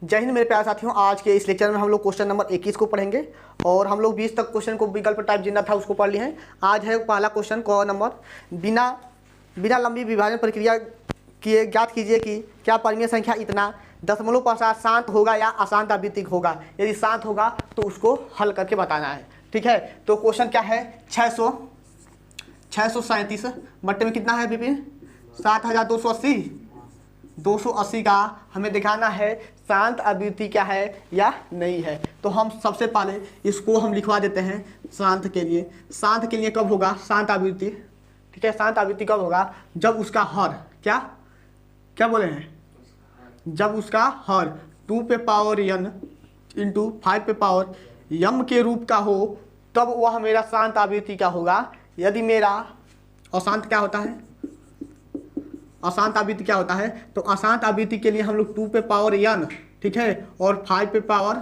जय हिंद मेरे प्यारे साथियों। आज के इस लेक्चर में हम लोग क्वेश्चन नंबर 21 को पढ़ेंगे और हम लोग 20 तक क्वेश्चन को विकल्प टाइप जितना था उसको पढ़ लिए हैं। आज है पहला क्वेश्चन क नंबर, बिना लंबी विभाजन प्रक्रिया किए ज्ञात कीजिए कि क्या परिमेय संख्या इतना दशमलव पश्चात शांत होगा या अशांत आवृत्ति होगा। यदि शांत होगा तो उसको हल करके बताना है। ठीक है, तो क्वेश्चन क्या है, 637 बट्टे में कितना है विपिन, 7280। 280 का हमें दिखाना है शांत आवृत्ति क्या है या नहीं है। तो हम सबसे पहले इसको हम लिखवा देते हैं शांत के लिए। शांत के लिए कब होगा शांत आवृत्ति, ठीक है, शांत आवृत्ति कब होगा, जब उसका हर क्या क्या बोले हैं, जब उसका हर 2 पे पावर n इंटू 5 पे पावर m के रूप का हो, तब वह मेरा शांत आवृत्ति क्या होगा। यदि मेरा अशांत क्या होता है, अशांत आवृत्ति क्या होता है, तो अशांत आवृत्ति के लिए हम लोग 2 पे पावर n, ठीक है, और 5 पे पावर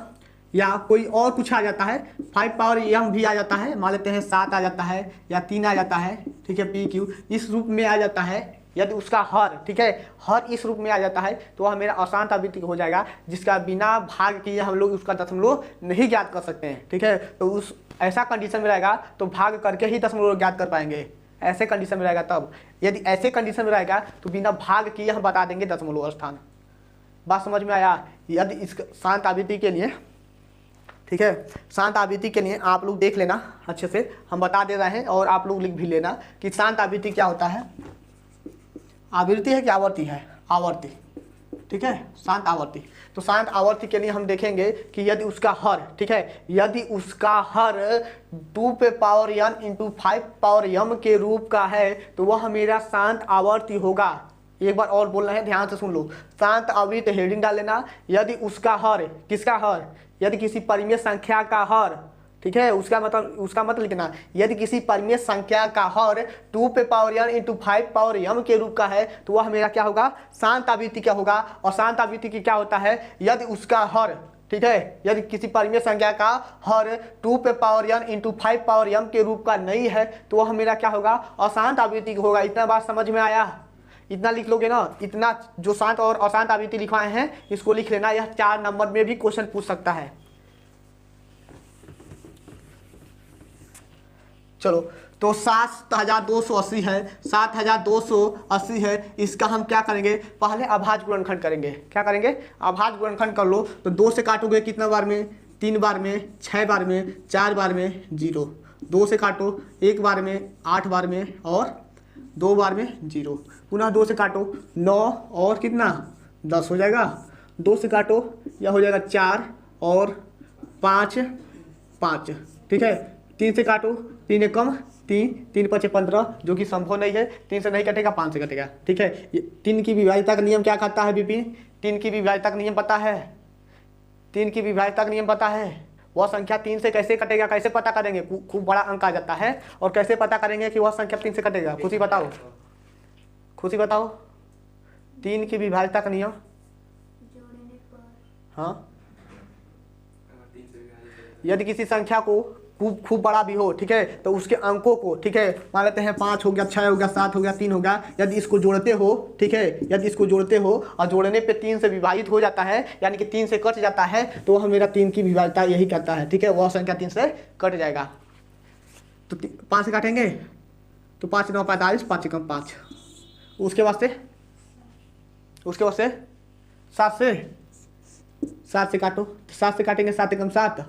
या कोई और कुछ आ जाता है, 5 पावर m भी आ जाता है, मान लेते हैं 7 आ जाता है या 3 आ जाता है, ठीक है, p q इस रूप में आ जाता है। यदि उसका हर, ठीक है, हर इस रूप में आ जाता है तो वह मेरा अशांत आवृत्ति हो जाएगा, जिसका बिना भाग किए हम लोग उसका दशमलव नहीं ज्ञात कर सकते हैं। ठीक है, तो उस ऐसा कंडीशन में रहेगा तो भाग करके ही दशमलव ज्ञात कर पाएंगे। ऐसे कंडीशन में रहेगा तब, यदि ऐसे कंडीशन में रहेगा तो बिना भाग किए हम बता देंगे दशमलव स्थान। बात समझ में आया। यदि इस शांत आवृत्ति के लिए, ठीक है, शांत आवृत्ति के लिए आप लोग देख लेना अच्छे से, हम बता दे रहे हैं और आप लोग लिख भी लेना कि शांत आवृत्ति क्या होता है। आवृत्ति है कि आवर्ती है, आवर्ती, ठीक है, शांत आवर्ती। तो शांत आवर्ती के लिए हम देखेंगे कि यदि उसका हर, ठीक है, यदि उसका हर 2 पे power n into 5 power m के रूप का है तो वह मेरा शांत आवर्ती होगा। एक बार और बोल रहे हैं, ध्यान से सुन लो। शांत आवृत्ति हेडिंग डाल लेना। यदि उसका हर, किसका हर, यदि किसी परिमेय संख्या का हर, ठीक है, उसका मतलब लिखना, यदि किसी परिमेय संख्या का हर 2 पे power n into 5 power m के रूप का है तो वह मेरा क्या होगा, शांत आवृत्ति क्या होगा। और शांत आवृत्ति की क्या होता है, यदि उसका हर, ठीक है, यदि किसी परिमेय संख्या का हर 2 पे power n into 5 power m के रूप का नहीं है तो वह मेरा क्या होगा, अशांत आवृत्ति होगा। इतना बात समझ में आया, इतना लिख लोगे ना। इतना जो शांत और अशांत आवृत्ति लिखवाए हैं इसको लिख लेना, यह 4 नंबर में भी क्वेश्चन पूछ सकता है। चलो, तो 7280 है, 7280 है, इसका हम क्या करेंगे, पहले अभाज्य गुणनखंड करेंगे। क्या करेंगे, अभाज्य गुणनखंड कर लो। तो 2 से काटोगे कितना बार में, 3 बार में, 6 बार में, 4 बार में, 0। 2 से काटो 1 बार में, 8 बार में और 2 बार में 0। पुनः 2 से काटो 9 और कितना 10 हो जाएगा। 2 से काटो यह हो जाएगा 4 और 5 5, ठीक है। 3 से काटो, 3 एक कम 3, 3 5 15, जो कि संभव नहीं है। 3 से नहीं कटेगा, 5 से कटेगा, ठीक है। 3 की विभाज्यता का नियम क्या कहता है विपिन, 3 की विभाज्यता का नियम पता है, 3 की विभाज्यता का नियम पता है। वह संख्या 3 से कैसे कटेगा, कैसे पता करेंगे, खूब बड़ा अंक आ जाता है। और कैसे पता करेंगे कि वह संख्या 3 से कटेगा, खुशी बताओ, खुशी बताओ। 3 की विभाज्यता का नियम, हाँ, यदि किसी संख्या को खूब बड़ा भी हो, ठीक है, तो उसके अंकों को, ठीक है, मान लेते हैं 5 हो गया, 6 हो गया, 7 हो गया, 3 हो गया, यदि इसको जोड़ते हो, ठीक है, यदि इसको जोड़ते हो और जोड़ने पे 3 से विभाजित हो जाता है, यानी कि 3 से कट जाता है, तो वह मेरा 3 की विभाज्यता यही कहता है, ठीक है, वह संख्या 3 से कट जाएगा। तो 5 से काटेंगे तो 5 9 45, 5 कम 5, उसके वास्ते 7 से काटो, 7 से काटेंगे, 7 कम 7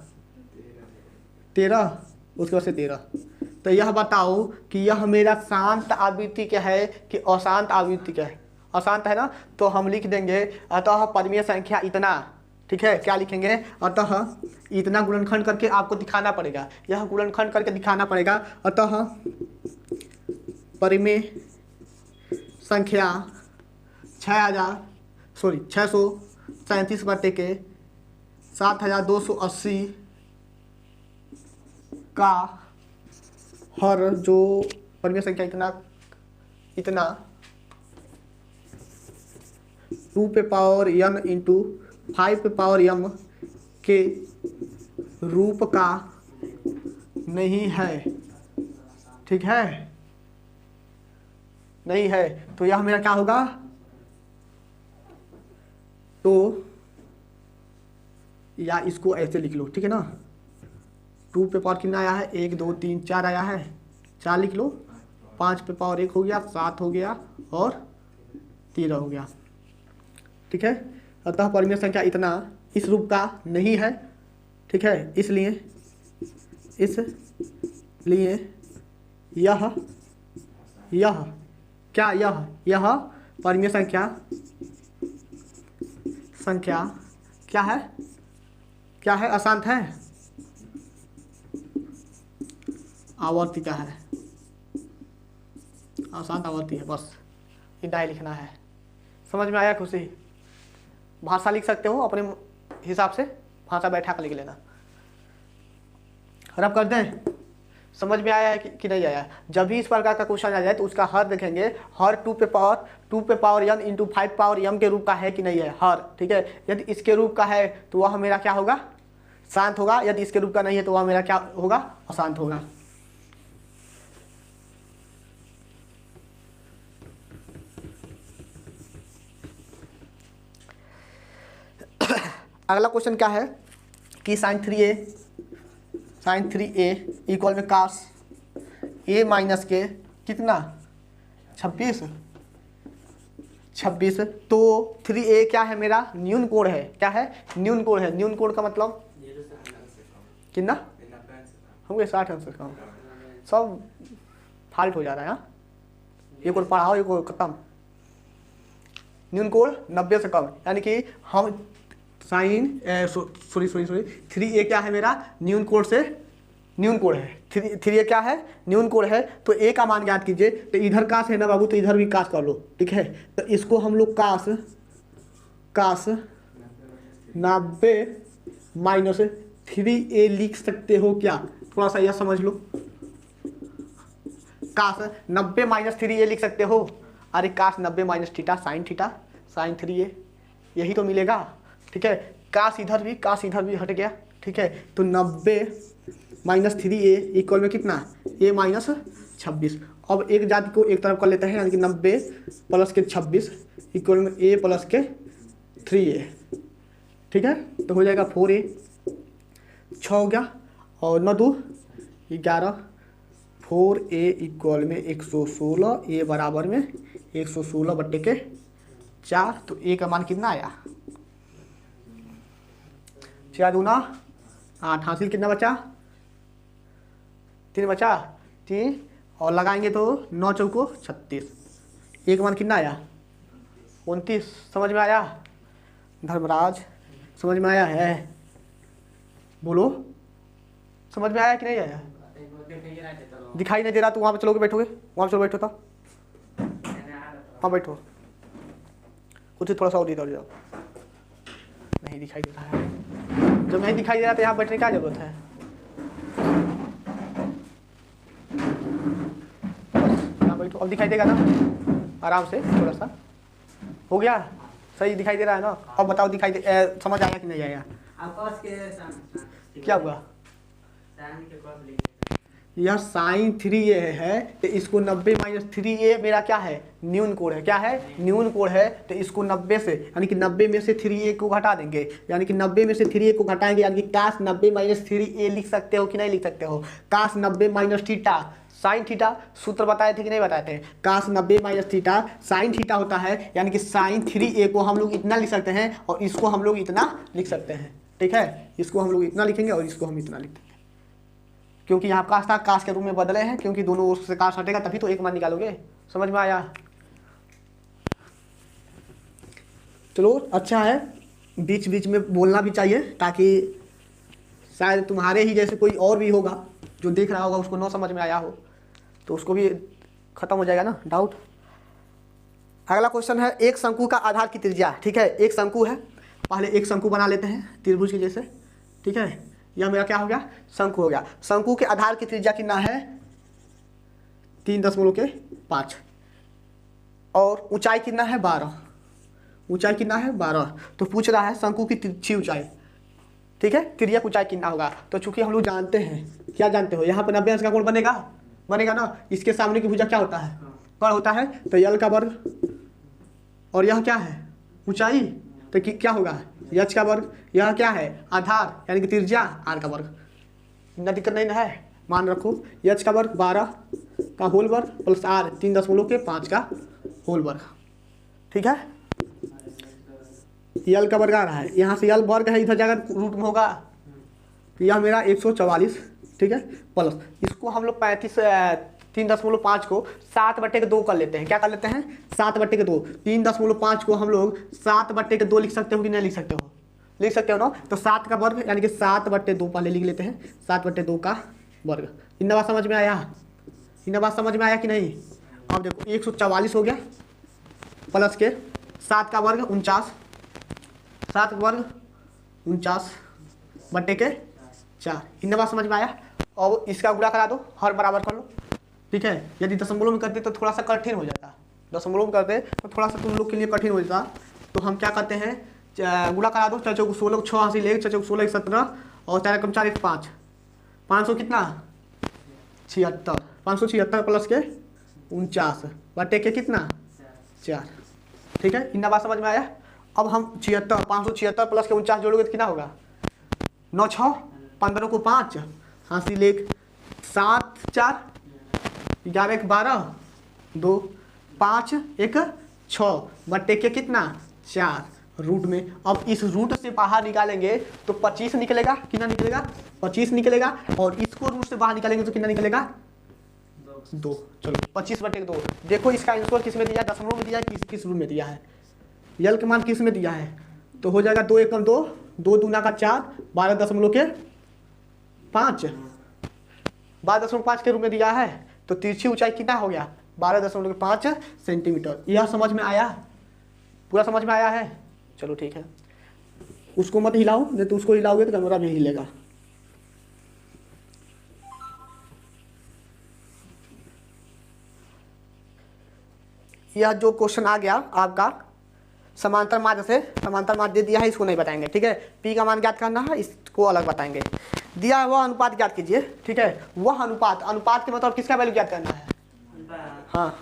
13, उसके बाद से 13। तो यह बताओ कि यह मेरा शांत आवृत्ति क्या है कि अशांत आवृत्ति क्या है। अशांत है ना, तो हम लिख देंगे अतः परिमेय संख्या इतना, ठीक है, क्या लिखेंगे, अतः इतना गुणनखंड करके आपको दिखाना पड़ेगा, यह गुणनखंड करके दिखाना पड़ेगा। अतः परिमेय संख्या 637 बटे के 7280 का हर, जो परिमेय संख्या इतना 2 पे पावर n इंटू 5 पे पावर m के रूप का नहीं है, ठीक है, नहीं है। तो यह मेरा क्या होगा, तो या इसको ऐसे लिख लो, ठीक है ना। 2 पे पावर कितना आया है, 1 2 3 4 आया है, 4 लिख लो। 5 पे पावर 1 हो गया, 7 हो गया और 13 हो गया, ठीक है। अतः परिमेय संख्या इतना इस रूप का नहीं है, ठीक है। इसलिए यह क्या, यह परिमेय संख्या क्या है, अशांत है, आवर्ती का है, अशांत आवर्ती है, बस इतना ही लिखना है। समझ में आया खुशी? भाषा लिख सकते हो अपने हिसाब से, भाषा बैठा कर लिख लेना। रब कर दें, समझ में आया है कि नहीं आया? जब भी इस प्रकार का क्वेश्चन आ जाए तो उसका हर देखेंगे, हर 2 पे power m into 5 power m के रूप का है कि नहीं है, हर, ठीक है। यदि इसके रूप का है तो वह मेरा क्या होगा, शांत होगा। यदि इसके रूप का नहीं है तो वह मेरा क्या होगा, अशांत होगा। अगला क्वेश्चन क्या है कि sin 3a इक्वल में cos a माइनस के कितना 26। तो 3a क्या है, मेरा न्यून कोण है। क्या है, न्यून कोण है। न्यून कोण का मतलब कितना होंगे, 60 अंश से कम। सब फाल्ट हो जा रहा है। एक और पढ़ाओ, एक और खत्म। न्यून कोण 90 से कम, यानी कि हम साइन सॉरी 3a क्या है मेरा, न्यून कोण है। 3a क्या है, न्यून कोण है। तो a का मान ज्ञात कीजिए। तो इधर कास है ना बाबू, तो इधर भी कास कर लो, ठीक है। तो इसको हम लोग कास 90 माइनस 3a लिख सकते हो क्या? थोड़ा सा यह समझ लो, कास 90 माइनस 3a लिख सकते हो। अरे कास 90 माइनस थीटा साइन 3a, यही तो मिलेगा, ठीक है। कास इधर भी हट गया, ठीक है। तो 90 माइनस 3a इक्वल में कितना, a माइनस 26। अब एक जाति को एक तरफ कर लेते हैं, यानी कि 90 प्लस के 26 इक्वल में a प्लस के 3a, ठीक है। तो हो जाएगा 4a, 6 हो गया और 9 2 11, 4a इक्वल में 116, a बराबर में 116 बट्टे के 4। तो a का मान कितना आया, 4 दूना 8, हासिल कितना बचा, 3 बचा, 3 और लगाएंगे तो 9 चौको 36। एक मान कितना आया, 29। समझ में आया धर्मराज? समझ में आया है? बोलो, समझ में आया कि नहीं आया? दिखाई नहीं दे रहा तो वहाँ पे चलोगे, बैठोगे, वहाँ पे चलो, बैठो था, हाँ बैठो, कुछ थोड़ा सा और इधर जाओ। नहीं दिखाई दे रहा है, जब नहीं दिखाई दे रहा तो यहाँ बैठने की क्या जरूरत है? यहाँ बैठो, अब दिखाई देगा ना आराम से, थोड़ा सा हो गया, सही दिखाई दे रहा है ना? अब बताओ दिखाई समझ आया कि नहीं आया? क्या हुआ? यह साइन 3a है, तो इसको 90 माइनस 3a मेरा क्या है, न्यून कोण है। क्या है, न्यून कोण है। तो इसको 90 से, यानी कि 90 में से 3a को घटा देंगे, यानी कि 90 में से 3a को घटाएंगे, यानी कि कास 90 माइनस 3a लिख सकते हो कि नहीं लिख सकते हो? कास 90 माइनस थीटा साइन थीटा, सूत्र बताए थे कि नहीं बताए थे? कास 90 माइनस थीटा साइन थीटा होता है, यानी कि साइन 3a को हम लोग इतना लिख सकते हैं और इसको हम लोग इतना लिख सकते हैं, ठीक है। इसको हम लोग इतना लिखेंगे और इसको हम इतना लिखेंगे, क्योंकि यहाँ कास था, कास के रूप में बदले हैं, क्योंकि दोनों ओर से कास हटेगा तभी तो एक मान निकालोगे। समझ में आया? चलो अच्छा है, बीच बीच में बोलना भी चाहिए, ताकि शायद तुम्हारे ही जैसे कोई और भी होगा जो देख रहा होगा, उसको न समझ में आया हो तो उसको भी खत्म हो जाएगा ना डाउट। अगला क्वेश्चन है, एक शंकु का आधार की त्रिज्या, ठीक है। एक शंकु है, पहले एक शंकु बना लेते हैं त्रिभुज के जैसे, ठीक है। यह मेरा क्या हो गया, शंकु हो गया। शंकु के आधार की त्रिज्या कितना है, 3.5 और ऊंचाई कितना है, 12। ऊंचाई कितना है, 12। तो पूछ रहा है शंकु की तिरछी ऊंचाई, ठीक है, तिर्यक ऊंचाई कितना होगा। तो चूंकि हम लोग जानते हैं, क्या जानते हो, यहाँ पर 90 अंश का कोण बनेगा ना। इसके सामने की भुजा क्या होता है, कर्ण होता है। तो यल का वर्ग और यह क्या है, ऊंचाई, तो क्या होगा यच का वर्ग, यह क्या है आधार यानी कि त्रिज्या आर का वर्ग, इतना दिक्कत नहीं ना है, मान रखो यच का वर्ग 12 का होल वर्ग प्लस आर 3.5 का होल वर्ग, ठीक है। यल का वर्ग आ रहा है, यहाँ से यल वर्ग है इधर जाकर रूट में होगा, तो यह मेरा 144, ठीक है, प्लस इसको हम लोग 3.5 को 7/2 कर लेते हैं, क्या कर लेते हैं 7/2, 3.5 को हम लोग 7/2 लिख सकते हो कि नहीं लिख सकते हो, लिख सकते हो ना। तो 7 का वर्ग यानी कि 7/2 पहले लिख लेते हैं, 7/2 का वर्ग। इतना बात समझ में आया, इतना बात समझ में आया कि नहीं। अब देखो 144 हो गया प्लस के 7 का वर्ग 49, 7 का वर्ग 49/4, इतना बात समझ में आया। और इसका गुणा करा दो, हर बराबर कर लो, ठीक है। यदि दशमलव में करते तो थोड़ा सा कठिन हो जाता, दशमलव में करते तो थोड़ा सा तुम लोग के लिए कठिन हो जाता। तो हम क्या करते हैं, गुणा करा दो, 4 चौक 16 6 हासिल 1, 4 चौक 16 17 और 4 कम 4 1 5, 500 कितना 76, 576 प्लस के 49 के कितना 4, ठीक है। इतना बात समझ में आया। अब हम 576 प्लस के 49 जोड़ोगे तो कितना होगा 9 6 15 को 5 हासिल 1 7 4 11 1 12 2 5 1 6 के कितना 4 रूट में। अब इस रूट से बाहर निकालेंगे तो 25 निकलेगा, कितना निकलेगा 25 निकलेगा, और इसको रूट से बाहर निकालेंगे तो कितना निकलेगा 2। चलो 25/2। देखो इसका आंसर किस में दिया है, दशमलव में दिया है, किस रूप में दिया है, यल का मान किस में दिया है, तो हो जाएगा 2 एकम 2, 2 दूना का 4, 12.5, 12.5 के रूप में दिया है। तो तिरछी ऊंचाई कितना हो गया 12.5 सेंटीमीटर। यह समझ में आया, पूरा समझ में आया है। चलो ठीक है, उसको मत हिलाओ, नहीं तो उसको हिलाओगे तो कैमरा भी हिलेगा। यह जो क्वेश्चन आ गया आपका समांतर माध्य से, समांतर माध्य दे दिया है, इसको नहीं बताएंगे, ठीक है। पी का मान ज्ञात करना है, इसको अलग बताएंगे। दिया है वह अनुपात ज्ञात कीजिए, ठीक है। वह अनुपात, अनुपात के मतलब किसका वैल्यू ज्ञात करना है, हाँ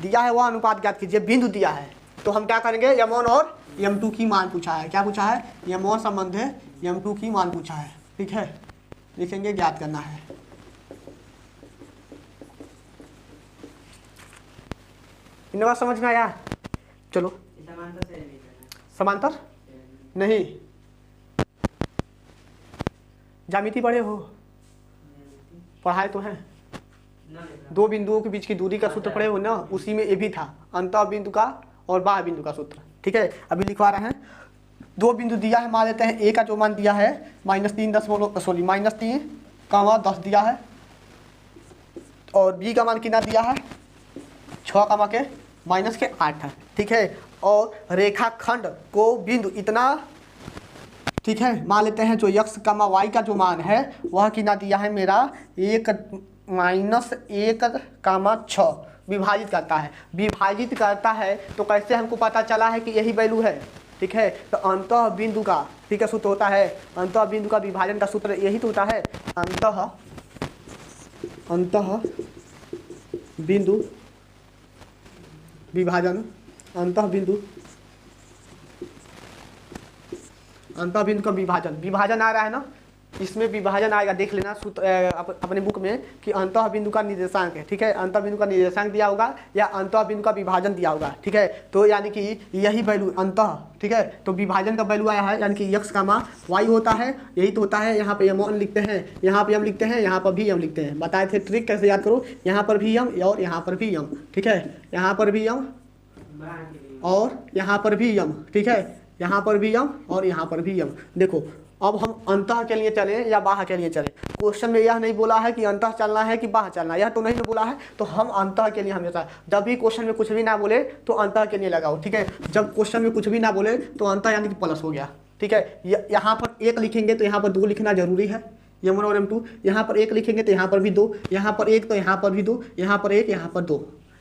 दिया है वह अनुपात ज्ञात कीजिए, बिंदु दिया है। तो हम क्या करेंगे, m1 और m2 की मान पूछा है, क्या पूछा है m1 संबंध है m2 की मान पूछा है, ठीक है। लिखेंगे ज्ञात करना है। इन बात समझ में आया। चलो समांतर नहीं, ज्यामिति पढ़े हो, पढ़ाए तो हैं, 2 बिंदुओं के बीच की दूरी का सूत्र पढ़े हो ना, उसी में ये भी था, अंतः बिंदु का और बाह्य बिंदु का सूत्र, ठीक है। अभी लिखवा रहे हैं, 2 बिंदु दिया है, मान लेते हैं ए का जो मान दिया है -3.10 दिया है, और बी का मान कितना दिया है 6,-8 है, ठीक है। और रेखाखंड को बिंदु इतना, ठीक है, मान लेते हैं जो x, y का जो मान है वह कितना दिया है मेरा 1-1,6 विभाजित करता है, विभाजित करता है। तो कैसे हमको पता चला है कि यही वैल्यू है, ठीक है। तो अंतः बिंदु का, ठीक है, सूत्र होता है, अंतः बिंदु का विभाजन का सूत्र यही तो होता है, अंतः बिंदु विभाजन, अंतः बिंदु का विभाजन, विभाजन आ रहा है ना, इसमें विभाजन आएगा, देख लेना सूत्र अपने बुक में कि अंतः बिंदु का निर्देशांक है, ठीक है। अंतः बिंदु का निर्देशांक दिया होगा या अंतः बिंदु का विभाजन दिया होगा, ठीक है। तो यानी कि यही वैल्यू अंतः, ठीक है, तो विभाजन का वैल्यू आया है, यानी कि x, y होता है, यही तो होता है। यहाँ पे m1 लिखते हैं, यहाँ पे m लिखते हैं, यहाँ पर भी m लिखते हैं। बताए थे ट्रिक कैसे याद करो, यहाँ पर भी m और यहाँ पर भी m, ठीक है, यहाँ पर भी m और यहाँ पर भी m, ठीक है, यहाँ पर भी m और यहाँ पर भी m। देखो अब हम अंतः के लिए चले या बाह्य के लिए चले, क्वेश्चन में यह नहीं बोला है कि अंतः चलना है कि बाह्य चलना है, यह तो नहीं बोला है। तो हम अंतः के लिए हमेशा, जब भी क्वेश्चन में कुछ भी ना बोले तो अंतः के लिए लगाओ, ठीक है। जब क्वेश्चन में कुछ भी ना बोले तो अंतः यानी कि प्लस हो गया, ठीक है। यहाँ पर 1 लिखेंगे तो यहाँ पर 2 लिखना जरूरी है, m1 और m2। यहाँ पर 1 लिखेंगे तो यहाँ पर भी 2, यहाँ पर 1 तो यहाँ पर भी 2, यहाँ पर 1, यहाँ पर 2।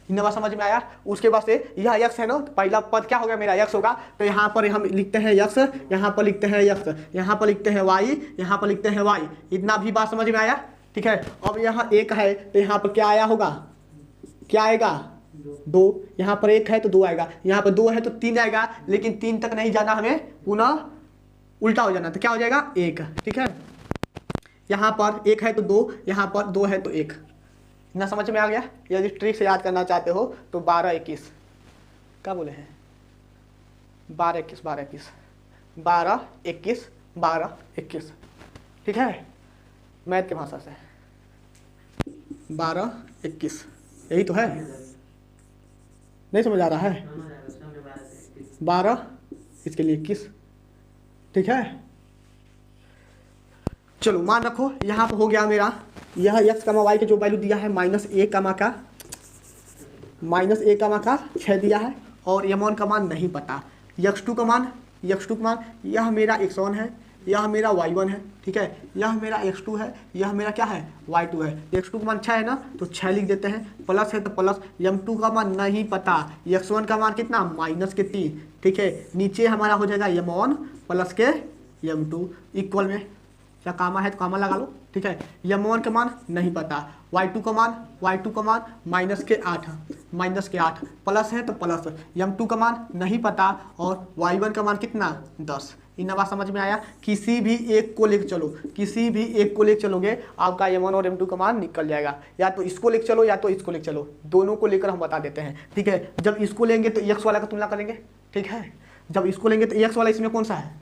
इन बात समझ में आया। उसके बाद से यह x है ना, तो पहला पद क्या होगा मेरा x होगा, तो यहाँ पर हम लिखते हैं x, यहाँ पर लिखते हैं x, यहाँ पर लिखते हैं y, यहाँ पर लिखते हैं y। इतना भी बात समझ में आया, ठीक है। अब यहाँ 1 है तो यहाँ पर क्या आया होगा, क्या आएगा 2, यहाँ पर 1 है तो 2 आएगा, यहाँ पर 2 है तो 3 आएगा, लेकिन 3 तक नहीं जाना हमें, पुनः उल्टा हो जाना, तो क्या हो जाएगा 1। ठीक है, यहाँ पर 1 है तो 2, यहाँ पर 2 है तो 1। इतना समझ में आ गया। यदि ट्रिक से याद करना चाहते हो तो 12 21 क्या बोले हैं, 12 21 12 21 12 21 12 21। ठीक है, मैथ की भाषा से 12 21 यही तो है, नहीं समझ आ रहा है, 12 इसके लिए 21। ठीक है, चलो मान रखो यहाँ पर हो गया मेरा, यह x, y के जो वैल्यू दिया है -1, का 6 दिया है, और m1 का मान नहीं पता, x2 का मान यह मेरा x1 है, यह मेरा y1 है। ठीक है, यह मेरा x2 है, यह मेरा क्या है y2 है। x2 का मान 6 है ना, तो 6 लिख देते हैं, प्लस है तो प्लस, m2 का मान नहीं पता, x1 का मान कितना -3। ठीक है, नीचे हमारा हो जाएगा m1 प्लस के m2 इक्वल में, क्या कामा है तो कामा लगा लो। ठीक है, m1 का मान नहीं पता, y2 का मान -8 प्लस है तो प्लस, m2 का मान नहीं पता, और y1 का मान कितना 10। इन बात समझ में आया। किसी भी एक को लेकर चलोगे आपका m1 और m2 का मान निकल जाएगा, या तो इसको लेकर चलो या तो इसको लेकर चलो, दोनों को लेकर हम बता देते हैं। ठीक है, जब इसको लेंगे तो x वाला का तुलना करेंगे। ठीक है, जब इसको लेंगे तो x वाला इसमें कौन सा है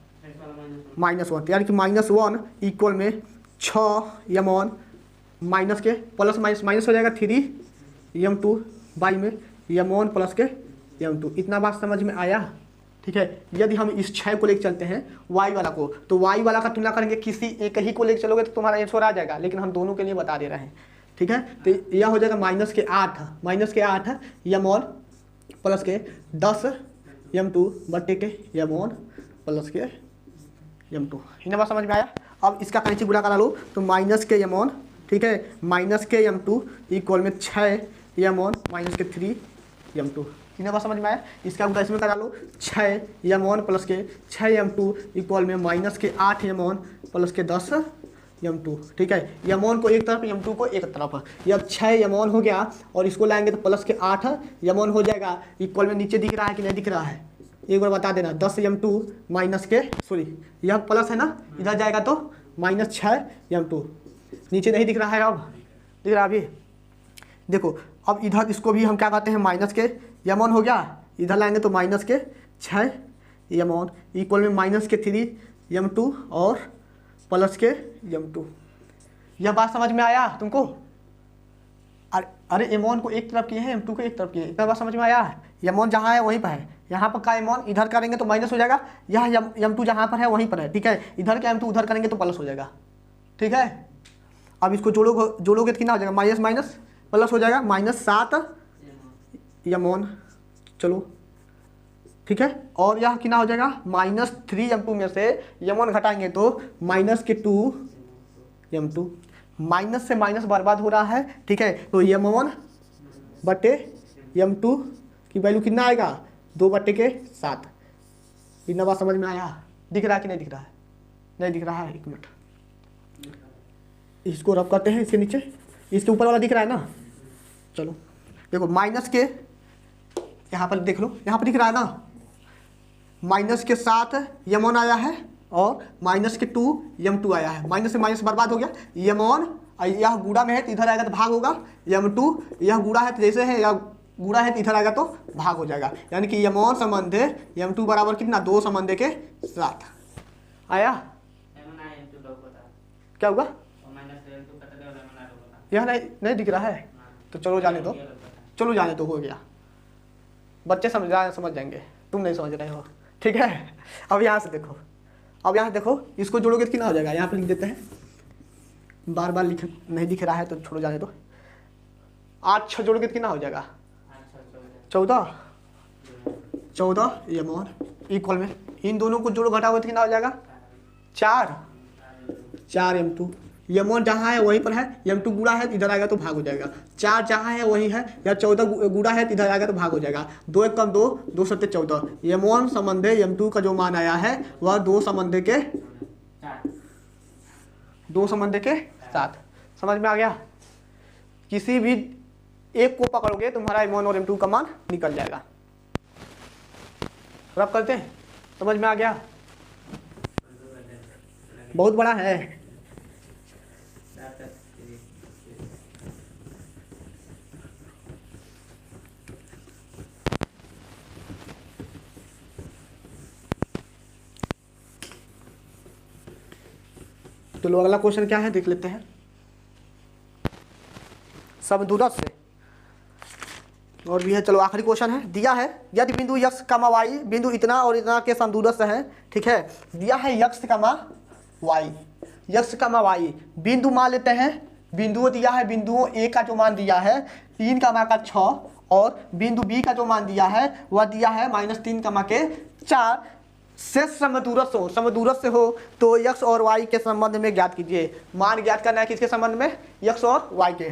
-1, यानी कि -1 इक्वल में 6 m1 माइनस के प्लस माइनस हो जाएगा 3 m2 बाई में m1 प्लस के m2। इतना बात समझ में आया। ठीक है, यदि हम इस 6 को लेकर चलते हैं y वाला को, तो y वाला का तुलना करेंगे, किसी एक ही को लेकर चलोगे तो तुम्हारा आंसर आ जाएगा, लेकिन हम दोनों के लिए बता दे रहे हैं। ठीक है, तो यह हो जाएगा -8 m1 प्लस के 10 m2 बटे के m1 प्लस के m2। इन्हें बात समझ में आया। अब इसका कहीं से गुणा करा लो तो माइनस के m1, ठीक है, माइनस के m2 इक्वल में 6 m1 माइनस के 3 m2। इन्हें बात समझ में आया। इसका गुणा इसमें करा लो, 6 m1 प्लस के 6 m2 इक्वल में माइनस के 8 m1 प्लस के 10 m2। ठीक है, m1 को एक तरफ m2 को एक तरफ। जब 6 m1 हो गया और इसको लाएंगे तो प्लस के 8 m1 हो जाएगा, इक्वल में नीचे दिख रहा है कि नहीं दिख रहा है, एक बार बता देना। 10 m2 माइनस के यह प्लस है ना, इधर जाएगा तो माइनस 6 m2, नीचे नहीं दिख रहा है, अब दिख रहा है अभी। देखो अब इधर इसको भी हम क्या कहते हैं, माइनस के m1 हो गया, इधर लाएंगे तो माइनस के 6 m1 इक्वल में माइनस के 3 m2 और प्लस के m2। यह बात समझ में आया तुमको? अरे m1 को एक तरफ किए हैं, m2 को एक तरफ किए हैं, इतना बात समझ में आया। m1 जहाँ है वहीं पर है, यहाँ पर का m1 इधर करेंगे तो माइनस हो जाएगा, यह m2 जहाँ पर है वहीं पर है। ठीक है, इधर का m2 उधर करेंगे तो प्लस हो जाएगा। ठीक है, अब इसको जोड़ोगे तो कितना हो जाएगा, माइनस माइनस प्लस हो जाएगा, -7 m1। चलो ठीक है, और यह कितना हो जाएगा, -3 m2 में से m1 घटाएंगे तो -2 m2। माइनस से माइनस बर्बाद हो रहा है। ठीक है, तो m1 बटे m2 की वैल्यू कितना आएगा, 2/7। इतना बात समझ में आया। दिख रहा है कि नहीं दिख रहा है? नहीं दिख रहा है, एक मिनट इसको रब करते हैं, इसके नीचे इसके ऊपर वाला दिख रहा है ना। चलो देखो, माइनस के यहाँ पर देख लो, यहाँ पर दिख रहा है ना, माइनस के 7 m1 आया है और माइनस के 2 m2 आया है। माइनस से माइनस बर्बाद हो गया, m1 यह गुणा में है तो इधर आएगा तो भाग होगा, m2 यह गुणा है तो जैसे है, यह गुणा है तो इधर आएगा तो भाग हो जाएगा, यानी कि m1 संबंधे m2 बराबर कितना, 2 संबंधे के 7 आया। क्या होगा, यह नहीं दिख रहा है तो चलो जाने दो, चलो जाने दो, हो गया। बच्चे समझ जाएंगे, तुम नहीं समझ रहे हो। ठीक है, अब यहाँ से देखो, अब यहाँ देखो, इसको जोड़ोगे तो कितना हो जाएगा, यहाँ पे लिख देते हैं, बार बार लिख नहीं दिख रहा है तो छोड़ो जाने दो। 8 6 जोड़ोगे तो कितना हो जाएगा, 14 m1 इक्वल में इन दोनों को जोड़ो घटाओगे तो कितना हो जाएगा, 4 m2। m1 जहाँ है वहीं पर है, m2 गुणा है इधर आएगा तो भाग हो जाएगा, 4 जहाँ है वही है, या 14 गुणा है इधर आएगा तो भाग हो जाएगा। 2 1 कम 2, 2 7 14। m1 संबंधे m2 का जो मान आया है वह 2 संबंधे के 7। समझ में आ गया? किसी भी एक को पकड़ोगे तुम्हारा m1 और m2 का मान निकल जाएगा। रब करते हैं, समझ में आ गया? बहुत बड़ा है। तो लो अगला क्वेश्चन क्या है देख लेते हैं। समदूरस्थ से और भी है, चलो आखिरी क्वेश्चन है। दिया है यदि बिंदु x, y बिंदु इतना और इतना के समदूरस्थ है, ठीक है। दिया है x, y, x, y बिंदु मान लेते हैं। बिंदु दिया है, बिंदुओं a का जो मान दिया है 3 का मान का 6 और बिंदु b का जो मान दिया है वह दिया है -3 का मान के 4 से समदूरस्थ हो तो x और y के संबंध में ज्ञात कीजिए। मान ज्ञात करना है किसके संबंध में? x और y के।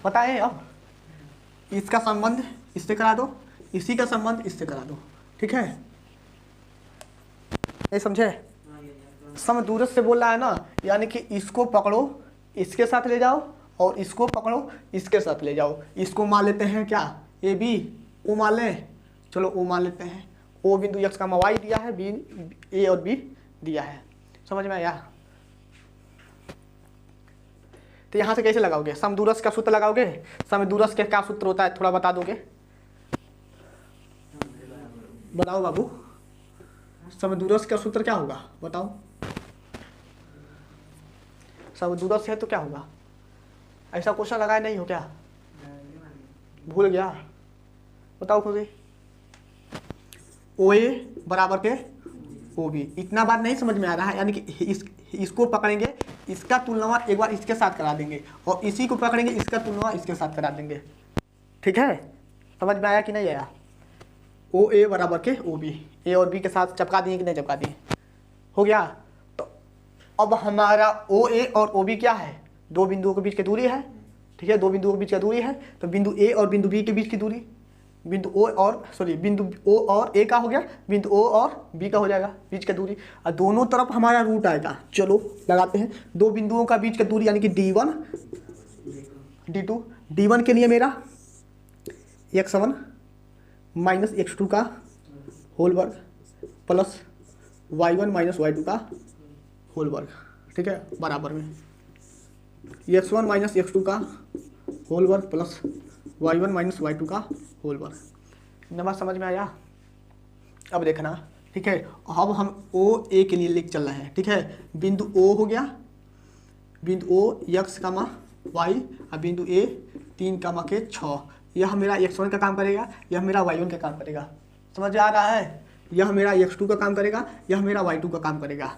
बताएं अब इसका संबंध इससे करा दो, इसी का संबंध इससे करा दो, ठीक है? ये समझे? समदूरस्थ से बोल रहा है ना, यानी कि इसको पकड़ो इसके साथ ले जाओ और इसको पकड़ो इसके साथ ले जाओ। इसको मान लेते हैं क्या? ए बी, ओ मान लें, चलो ओ मान लेते हैं। ओ बिंदु x, y दिया है, बी ए और बी दिया है। समझ में आया? तो यहाँ से कैसे लगाओगे? समदूरस्थ का सूत्र लगाओगे। समदूरस्थ के क्या सूत्र होता है थोड़ा बता दोगे? बताओ बाबू, समदूरस्थ का सूत्र क्या होगा बताओ? समदूरस्थ है तो क्या होगा? ऐसा क्वेश्चन लगाया नहीं हो क्या? भूल गया? बताओ खुद ही। ओ ए बराबर के ओ बी, इतना बात नहीं समझ में आ रहा है? यानी कि इसको पकड़ेंगे, इसका तुलना एक बार इसके साथ करा देंगे और इसी को पकड़ेंगे, इसका तुलना इसके साथ करा देंगे, ठीक है? समझ में आया कि नहीं आया? ओ ए बराबर के ओ बी, ए और बी के साथ चिपका दिए कि नहीं चिपका दिए? हो गया। तो अब हमारा ओ ए और ओ बी क्या है? दो बिंदुओं के बीच की दूरी है, ठीक है? दो बिंदुओं के बीच की दूरी है, तो बिंदु ए और बिंदु बी के बीच की दूरी, बिंदु ओ और ए का हो गया, बिंदु ओ और बी का हो जाएगा बीच का दूरी, और दोनों तरफ हमारा रूट आएगा। चलो लगाते हैं। दो बिंदुओं का बीच का दूरी यानी कि D1 D2, D1 के लिए मेरा x1 माइनस x2 का होल वर्ग प्लस y1 माइनस y2 का होल वर्ग, ठीक है? बराबर में x1 माइनस x2 का होल वर्ग प्लस y1 माइनस y2 का होल वर्ग। नंबर समझ में आया? अब देखना, ठीक है? अब हम ओ ए के लिए लिख चल रहे हैं, ठीक है? बिंदु ओ हो गया, बिंदु ओ x, y और बिंदु ए 3 के 6। यह मेरा x1 का काम करेगा, यह मेरा y1 का काम करेगा। समझ आ रहा है? यह मेरा x2 का काम करेगा, यह मेरा y2 का काम करेगा।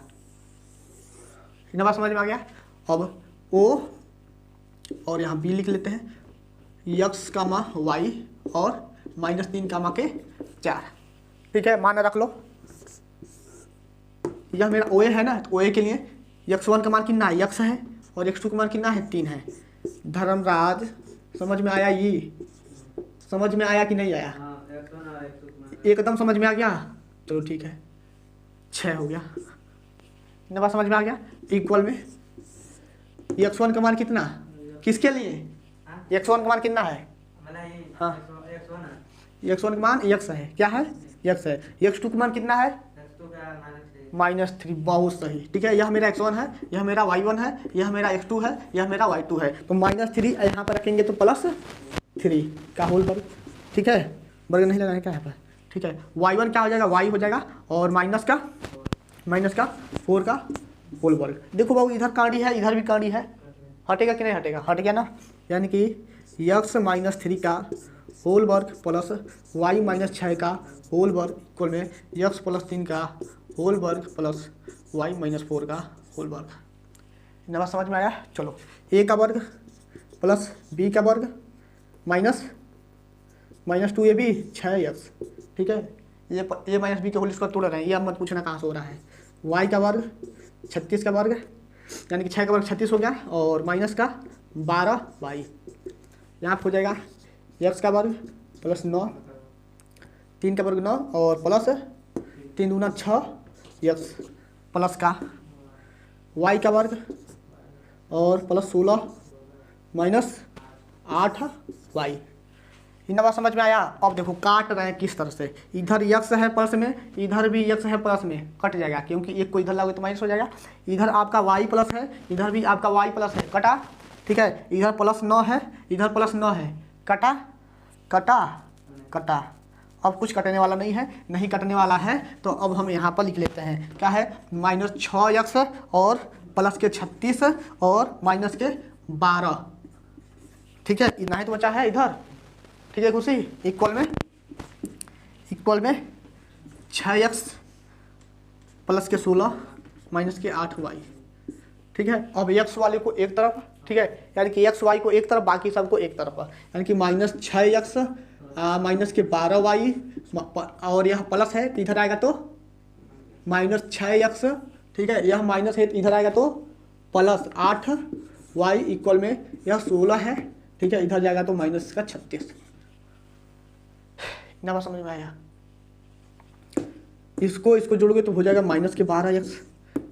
नंबर समझ में आ गया? अब ओ और यहाँ b लिख लेते हैं, x, y और -3 के 4, ठीक है? मान रख लो। यह मेरा ओ ए है ना, तो ओ ए के लिए x1 का मान कितना है? x है, और x2 का मान कितना है? 3 है। धर्मराज समझ में आया? ये समझ में आया कि नहीं आया? एकदम समझ में आ गया? चलो ठीक है, 6 हो गया। नंबर समझ में आ गया? इक्वल में x1 का मान कितना, किसके लिए? x1 का मान कितना है? हाँ, x1 का मान x है। क्या है? x है। x2 का मान कितना है? -3। बहुत सही, ठीक है? यह मेरा x1 है, यह मेरा y1 है, यह मेरा x2 है, यह मेरा y2 है। तो -3 यहाँ पर रखेंगे तो +3 का होल वर्ग, ठीक है? वर्ग नहीं लगाने का यहाँ पर, ठीक है? y1 क्या हो जाएगा? y हो जाएगा और माइनस का 4 का होल वर्ग। देखो बाबू, इधर कांडी है, इधर भी कांडी है, हटेगा कि नहीं हटेगा? हट गया ना? यानी कि x -3 का होल वर्ग प्लस y -6 का होल वर्ग इक्वल में x + 3 का होल वर्ग प्लस y -4 का होल वर्ग। नंबर समझ में आया? चलो, a का वर्ग प्लस b का वर्ग माइनस -2ab 6x, ठीक है? ये a माइनस b के होल स्क्वायर तोड़ रहे हैं, ये अब मत पूछना कहाँ से हो रहा है। y का वर्ग 36 का वर्ग, यानी कि 6 का वर्ग 36 हो गया, और माइनस का 12y, यहाँ पर हो जाएगा x का वर्ग प्लस 9, 3 का वर्ग 9 और प्लस 3 दूना 6x प्लस का y का वर्ग और प्लस 16 -8y। इतना बात समझ में आया। अब देखो काट रहे हैं किस तरह से, इधर x है प्लस में, इधर भी x है प्लस में, कट जाएगा क्योंकि एक को इधर लाओगे तो माइनस हो जाएगा। इधर आपका y प्लस है, इधर भी आपका y प्लस है, कटा, ठीक है। इधर +9 है, इधर +9 है, कटा कटा कटा। अब कुछ कटने वाला नहीं है, नहीं कटने वाला है तो अब हम यहाँ पर लिख लेते हैं, क्या है, -6x और प्लस के 36 और माइनस के 12, ठीक है। इतना ही तो बचा है इधर, ठीक है खुशी। इक्वल में 6x प्लस के 16 माइनस के 8y, ठीक है। अब x वाले को एक तरफ, ठीक है, यानी कि x y को एक तरफ, बाकी सबको एक तरफ, यानी कि -6x माइनस के 12y और यह प्लस है तो इधर आएगा तो -6x, ठीक है। यह माइनस है तो इधर आएगा तो +8y इक्वल में यह 16 है, ठीक है। इधर जाएगा तो माइनस का 36। इतना बात समझ में आया। इसको जोड़ोगे तो हो जाएगा -12x,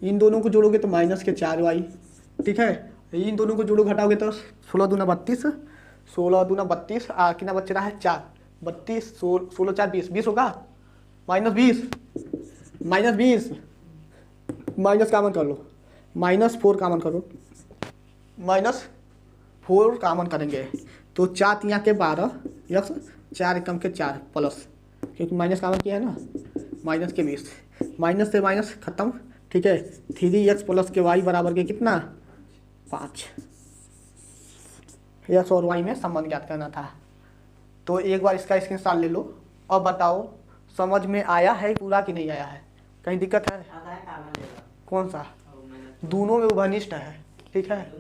इन दोनों को जोड़ोगे तो -4y, ठीक है। इन दोनों को जोड़ो घटाओगे तो 16 दूना 32, 16 दूना 32, कितना बच रहा है 4, 32, 16 4 20, 20 होगा, -20 माइनस कामन कर लो, -4 कामन करो, -4 कामन करेंगे तो 4 तिया के 12 x, 4 एकम के 4 प्लस, क्योंकि माइनस कामन किया है ना, माइनस के 20, माइनस से माइनस खत्म, ठीक है। 3x प्लस के y बराबर के कितना 5। x और y में संबंध ज्ञात करना था। तो एक बार इसका स्क्रीनशॉट ले लो। अब बताओ समझ में आया है पूरा कि नहीं आया है, कहीं दिक्कत है? कौन सा? दोनों में उभयनिष्ठ है, ठीक है।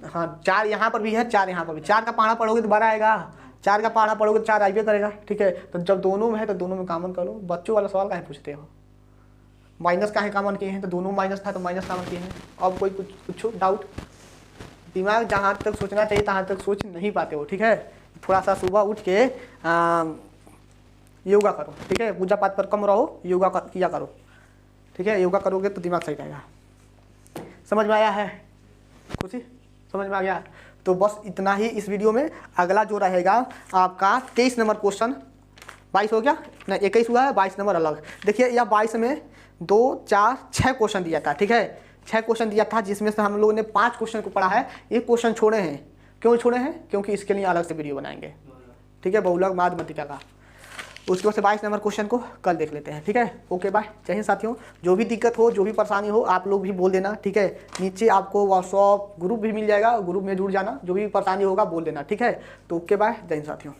हाँ 4 यहाँ पर भी है, 4 यहाँ पर भी। 4 का पाना पढ़ोगे तो 12 आएगा, 4 का पाना पढ़ोगे तो 4 आइबे करेगा, ठीक है। तो जब दोनों में है तो दोनों में कॉमन कर लो। बच्चों वाला सवाल काहे पूछते हो? माइनस काहे कॉमन किए हैं? तो दोनों माइनस था तो माइनस कॉमन किए हैं। अब कोई कुछ डाउट? दिमाग जहाँ तक सोचना चाहिए तहाँ तक सोच नहीं पाते हो, ठीक है। थोड़ा सा सुबह उठ के योगा करो, ठीक है। पूजा पाठ पर कम रहो, योगा किया करो, ठीक है। योगा करोगे तो दिमाग सही रहेगा। समझ में आया है? खुशी समझ में आ गया? तो बस इतना ही इस वीडियो में। अगला जो रहेगा आपका 23 नंबर क्वेश्चन, 22 हो गया ना, 21 हुआ है, 22 नंबर अलग। देखिए यह 22 में 2 4 6 क्वेश्चन दिया था, ठीक है। 6 क्वेश्चन दिया था जिसमें से हम लोगों ने 5 क्वेश्चन को पढ़ा है, एक क्वेश्चन छोड़े हैं। क्यों छोड़े हैं? क्योंकि इसके लिए अलग से वीडियो बनाएंगे, ठीक है, बहुलक माध्यमिका का। उसके बाद से 22 नंबर क्वेश्चन को कल देख लेते हैं, ठीक है। ओके बाय, जय हिंद साथियों। जो भी दिक्कत हो, जो भी परेशानी हो, आप लोग भी बोल देना, ठीक है। नीचे आपको व्हाट्सएप ग्रुप भी मिल जाएगा, ग्रुप में जुड़ जाना, जो भी परेशानी होगा बोल देना, ठीक है। तो ओके बाय, जय हिंद साथियों।